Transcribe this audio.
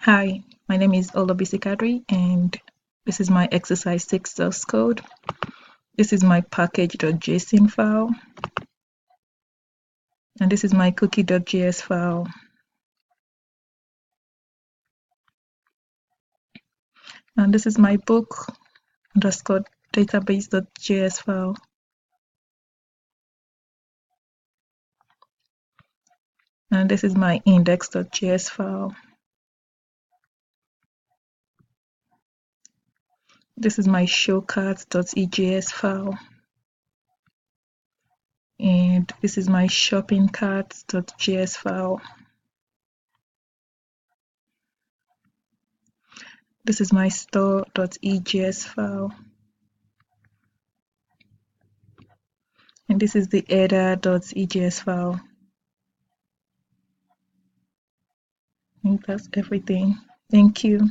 Hi, my name is Olabisi Kadri, and this is my exercise 6 source code. This is my package.json file, and this is my cookie.js file. And this is my book underscore database.js file. And this is my index.js file. This is my showcarts.ejs file. And this is my shoppingcarts.js file. This is my store.ejs file. And this is the header.ejs file. I think that's everything. Thank you.